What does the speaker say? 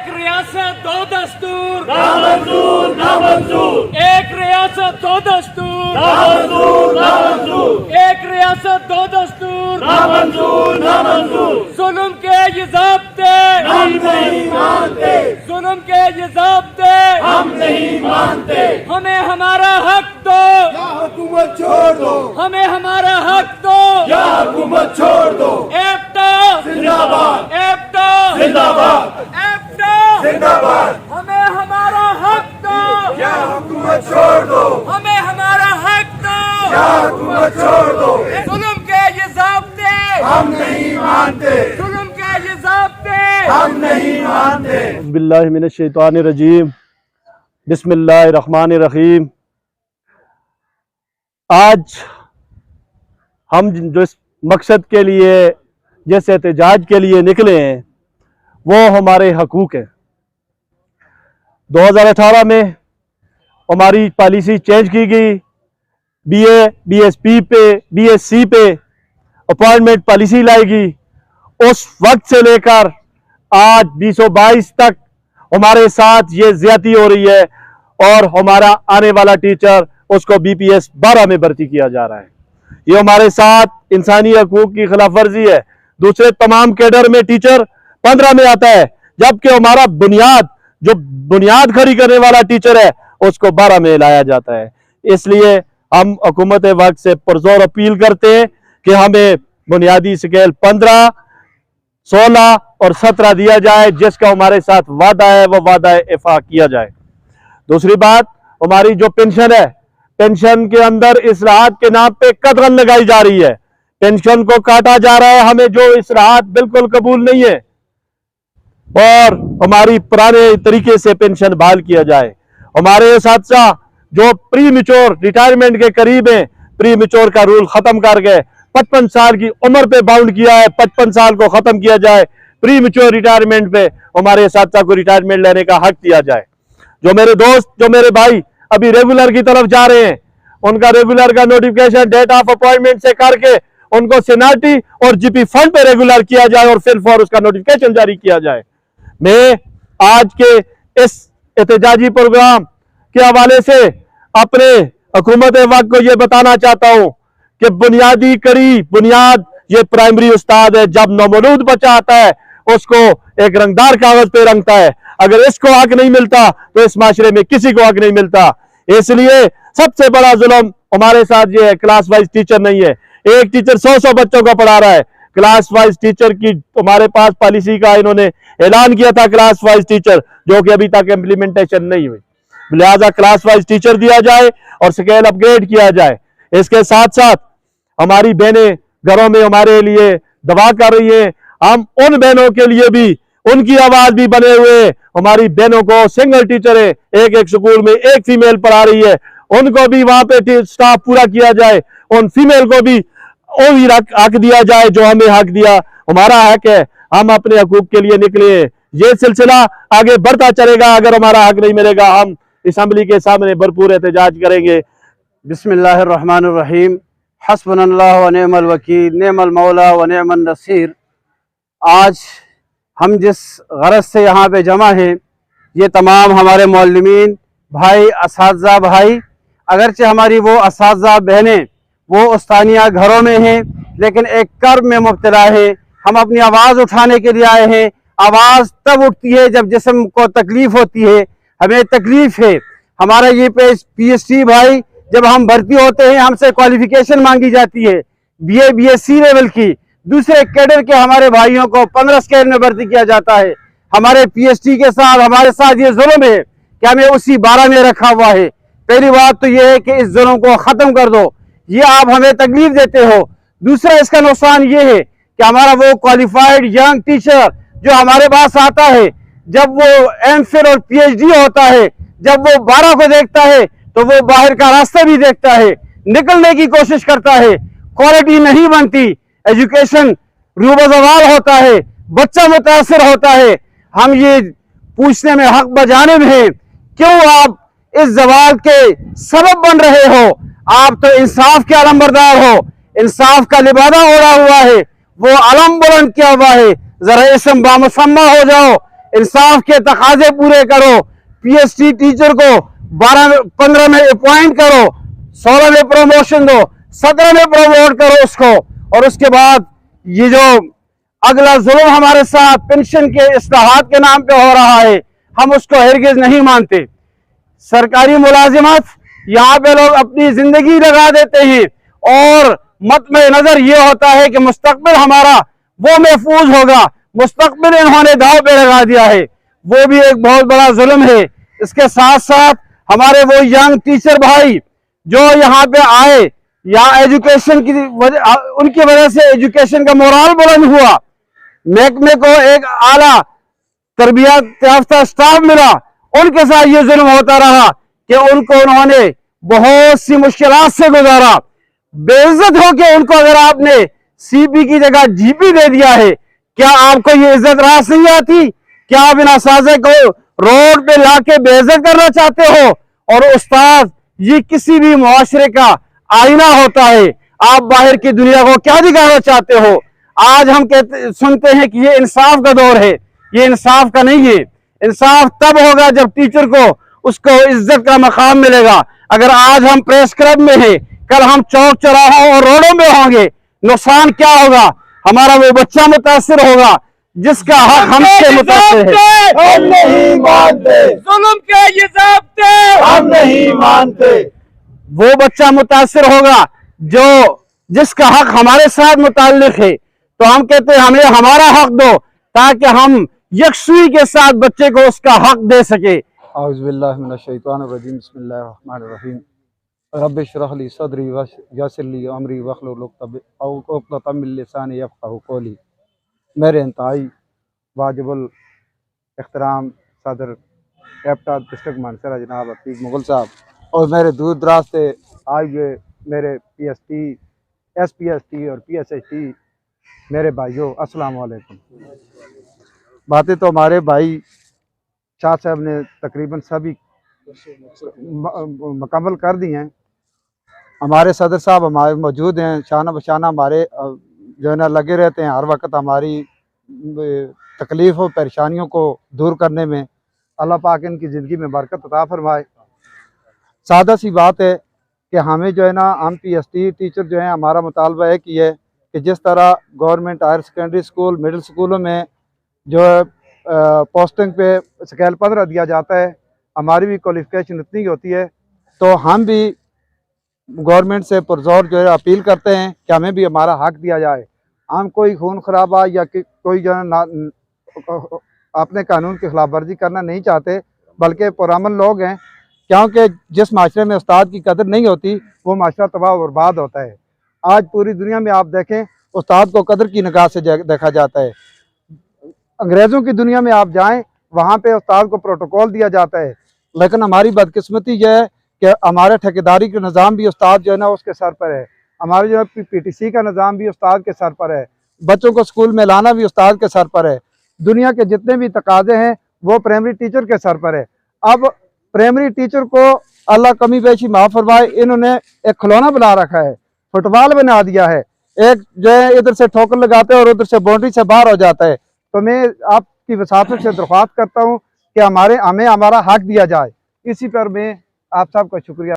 एक रियासत दो दस्तूर नामंजूर नामंजूर। एक रियासत दो दस्तूर नामंजूर नामंजूर। एक रियासत दो दस्तूर नामंजूर नामंजूर। जुल्म के ये ज़ाब्ते हम नहीं मानते, जुल्म के ये ज़ाब्ते हम नहीं मानते। हमें हमारा हक दो, या हुकूमत छोड़ दो, हमें हमारा हक दो। या हुकूमत छोड़ दो। एप्टा जिंदाबाद, एप्टा जिंदाबाद, एप्टा जिंदाबाद। हमें हमारा हक दो, या हुकूमत छोड़ दो, हमें हमारा हक दो। या हुकूमत छोड़ दो। जुल्म के ये ज़ाब्ते हम नहीं मानते, जुल्म के ये ज़ाब्ते हम नहीं मानते। बिस्मिल्लाह मिनश शैतानिर रजीम, बिस्मिल्लाहिर रहमानिर रहीम। आज हम जो इस मकसद के लिए, जिस एहतजाज के लिए निकले हैं, वो हमारे हकूक़ हैं। 2018 में हमारी पॉलिसी चेंज की गई। BA BSc पे अपॉइंटमेंट पॉलिसी लाएगी। उस वक्त से लेकर आज 2022 तक हमारे साथ ये ज्यादती हो रही है और हमारा आने वाला टीचर उसको BPS 12 में भर्ती किया जा रहा है। ये हमारे साथ इंसानी हकूक की खिलाफ वर्जी है। दूसरे तमाम कैडर में टीचर 15 में आता है, जबकि हमारा बुनियाद खड़ी करने वाला टीचर है उसको 12 में लाया जाता है। इसलिए हम हुकूमत वक्त से पुरजोर अपील करते हैं कि हमें बुनियादी स्केल 15, 16 और 17 दिया जाए, जिसका हमारे साथ वादा है वो वादा इफ़ा किया जाए। दूसरी बात, हमारी जो पेंशन है, पेंशन के अंदर इसराहत के नाम पे कतरन लगाई जा रही है। पेंशन को काटा जा रहा है। हमें जो इसराहत बिल्कुल कबूल नहीं है और हमारी पुराने तरीके से पेंशन बहाल किया जाए। हमारे साथ जो प्री मेच्योर रिटायरमेंट के करीब है, प्री मेच्योर का रूल खत्म कर गए। 55 साल की उम्र पे बाउंड किया है, 55 साल को खत्म किया जाए। प्री मेच्योर रिटायरमेंट पे हमारे साथियों को रिटायरमेंट लेने का हक दिया जाए। जो मेरे दोस्त, जो मेरे भाई अभी रेगुलर की तरफ जा रहे हैं, उनका रेगुलर का नोटिफिकेशन डेट ऑफ अपॉइंटमेंट से करके उनको सीनियरिटी और GP फंड पे रेगुलर किया जाए और फिल फॉर उसका नोटिफिकेशन जारी किया जाए। मैं आज के इस एहतजाजी प्रोग्राम के हवाले से अपने हुकूमत वक्त को यह बताना चाहता हूं कि बुनियाद ये प्राइमरी उस्ताद है। जब नौमौलूद बच्चा आता है उसको एक रंगदार कागज पे रंगता है। अगर इसको हक नहीं मिलता तो इस माशरे में किसी को हक नहीं मिलता। इसलिए सबसे बड़ा जुल्म हमारे साथ ये है, क्लास वाइज टीचर नहीं है। एक टीचर 100 बच्चों को पढ़ा रहा है। क्लास वाइज टीचर की हमारे पास पॉलिसी का इन्होंने ऐलान किया था, क्लास वाइज टीचर, जो कि अभी तक इम्प्लीमेंटेशन नहीं हुई। लिहाजा क्लास वाइज टीचर दिया जाए और स्केल अपग्रेड किया जाए। इसके साथ साथ हमारी बहनें घरों में हमारे लिए दवा कर रही है। हम उन बहनों के लिए भी उनकी आवाज भी बने हुए। हमारी बहनों को सिंगल टीचर है, एक स्कूल में एक फीमेल पढ़ा रही है, उनको भी वहां पे स्टाफ पूरा किया जाए। उन फीमेल को भी वो भी हक दिया जाए जो हमें हक दिया। हमारा हक है, हम अपने हकूक के लिए निकले। ये सिलसिला आगे बढ़ता चलेगा। अगर हमारा हक नहीं मिलेगा हम असम्बली के सामने भरपूर एहतजाज करेंगे। बिस्मिल्लाहिर्रहमानिर्रहीम। हस्बुनल्लाहु व निअमल वकील, निअमल मौला व निअमन नसीर। आज हम जिस गरज से यहाँ पे जमा हैं, ये तमाम हमारे मौलमीन भाई, असातिज़ा भाई, अगरचे हमारी वो असातिज़ा बहनें वो उस्तानिया घरों में हैं, लेकिन एक कर्ब में मुब्तला है। हम अपनी आवाज़ उठाने के लिए आए हैं। आवाज़ तब उठती है जब जिस्म को तकलीफ़ होती है। हमें तकलीफ़ है। हमारा ये PhD भाई, जब हम भर्ती होते हैं हमसे क्वालिफिकेशन मांगी जाती है BA BSc लेवल की। दूसरे कैडर के हमारे भाइयों को 15 स्केल में भर्ती किया जाता है। हमारे PhD के साथ हमारे साथ ये जुल्म है कि हमें उसी 12 में रखा हुआ है। पहली बात तो ये है कि इस जुल्म को ख़त्म कर दो। ये आप हमें तकलीफ देते हो। दूसरा इसका नुकसान ये है कि हमारा वो क्वालिफाइड यंग टीचर जो हमारे पास आता है, जब वो MPhil और PhD होता है, जब वो 12 को देखता है तो वो बाहर का रास्ता भी देखता है, निकलने की कोशिश करता है। क्वालिटी नहीं बनती, एजुकेशन रूबज़वाल होता है, बच्चा मुतासर होता है। हम ये पूछने में हक बजाने में हैं, क्यों आप इस जवाल के सबब बन रहे हो? आप तो इंसाफ के अलमबरदार हो, इंसाफ का लिबादा ओढ़ा हुआ है, वो अलम बुलंद किया हुआ है। जरा इसम बामुसम्मा हो जाओ, इंसाफ के तकाजे पूरे करो। पीएचडी टीचर को 12-15 में अपॉइंट करो, 16 में प्रमोशन दो, 17 में प्रमोट करो उसको। और उसके बाद ये जो अगला जुल्म हमारे साथ पेंशन के इस्लाहात के नाम पे हो रहा है, हम उसको हरगिज नहीं मानते। सरकारी मुलाजिमत, यहाँ पे लोग अपनी जिंदगी लगा देते हैं और मतमे नजर ये होता है कि मुस्तकबिल हमारा वो महफूज होगा। मुस्तकबिल इन्होंने दाव पे लगा दिया है, वो भी एक बहुत बड़ा जुल्म है। इसके साथ साथ हमारे वो यंग टीचर भाई जो यहाँ पे आए, यहाँ एजुकेशन की वजह, उनकी वजह से एजुकेशन का मोराल बुलंद हुआ, महकमे को एक आला तरबियत याफ्ता स्टाफ मिला, उनके साथ ये जुल्म होता रहा कि उनको उन्होंने बहुत सी मुश्किलात से गुजारा। बेइज्जत होके उनको अगर आपने सीपी की जगह जीपी दे दिया है, क्या आपको ये इज्जत रास नहीं आती? क्या आप इन असाज़े को रोड पे लाके बेइज्जत करना चाहते हो? और उस्ताद, ये किसी भी मुआशरे का आईना होता है। आप बाहर की दुनिया को क्या दिखाना चाहते हो? आज हम सुनते हैं कि ये इंसाफ का दौर है, ये इंसाफ का नहीं है। इंसाफ तब होगा जब टीचर को उसको इज्जत का मकाम मिलेगा। अगर आज हम प्रेस क्लब में हैं, कल हम चौक चौराहों और रोडों में होंगे, नुकसान क्या होगा? हमारा वो बच्चा मुतासिर होगा जिसका हक हमसे मुतासिर है। हम नहीं मानते, जुल्म के ये ज़ाब्ते हम नहीं मानते। वो बच्चा मुतासिर होगा जो जिसका हक हमारे साथ मुताल्लिक है। तो हम कहते हैं हमें हमारा हक दो, ताकि हम यकसुई के साथ बच्चे को उसका हक दे सके। औज़ुबिल्लाहिमिनश्शैतानिर्रजीम, बिस्मिल्लाहिर्रहमानिर्रहीम। रब्बि इश्रह ली सदरी वयस्सिर ली अमरी वहलुल उक़दतम मिन लिसानी यफ़क़हू क़ौली। मेरे इंतहाई वाजिबुल इख्तराम सदर कैप्टा डिस्ट्रिक्ट मानसरा जनाब अतीक मुगल साहब और मेरे दूर दराज से आए हुए मेरे पीएसटी, एसपीएसटी और पीएसएचटी मेरे भाइयों, अस्सलाम वालेकुम। बातें तो हमारे भाई शाह साहब ने तकरीबन सभी मुकम्मल कर दी हैं। हमारे सदर साहब हमारे मौजूद हैं, शाना बशाना हमारे जो है ना लगे रहते हैं हर वक्त हमारी तकलीफ़ और परेशानियों को दूर करने में। अल्लाह पाक इनकी ज़िंदगी में बरकत अता फरमाए। सादा सी बात है कि हमें जो है ना, हम पीएचडी टीचर जो हैं, हमारा मुतालबा है कि कि जिस तरह government higher secondary school, middle स्कूलों में जो है पोस्टिंग पे स्केल 15 दिया जाता है, हमारी भी क्वालिफिकेशन इतनी होती है, तो हम भी गवर्नमेंट से पुरजोर जो है अपील करते हैं कि हमें भी हमारा हक दिया जाए। हम कोई खून खराबा या कोई जो है अपने कानून की खिलाफ वर्जी करना नहीं चाहते, बल्कि पुरअमन लोग हैं, क्योंकि जिस माशरे में उस्ताद की कदर नहीं होती वो माशरा तबाह और बर्बाद होता है। आज पूरी दुनिया में आप देखें, उस्ताद को कदर की निगाह से देखा जाता है। अंग्रेज़ों की दुनिया में आप जाएं, वहाँ पे उस्ताद को प्रोटोकॉल दिया जाता है, लेकिन हमारी बदकिस्मती यह है कि हमारे ठेकेदारी का निज़ाम भी उस्ताद जो है ना उसके सर पर है, हमारे जो है पीटीसी का निज़ाम भी उस्ताद के सर पर है, बच्चों को स्कूल में लाना भी उस्ताद के सर पर है। दुनिया के जितने भी तकाजे हैं वो प्राइमरी टीचर के सर पर है। अब प्राइमरी टीचर को अल्लाह कमी बेशी माफ़ फरमाए, इन्होंने एक खिलौना बना रखा है, फुटबॉल बना दिया है। एक जो है इधर से ठोकर लगाते हैं और उधर से बाउंड्री से बाहर हो जाता है। तो मैं आपकी वसाफत से दरख्वास्त करता हूँ कि हमें हमारा हक दिया जाए। इसी पर मैं आप सबका शुक्रिया।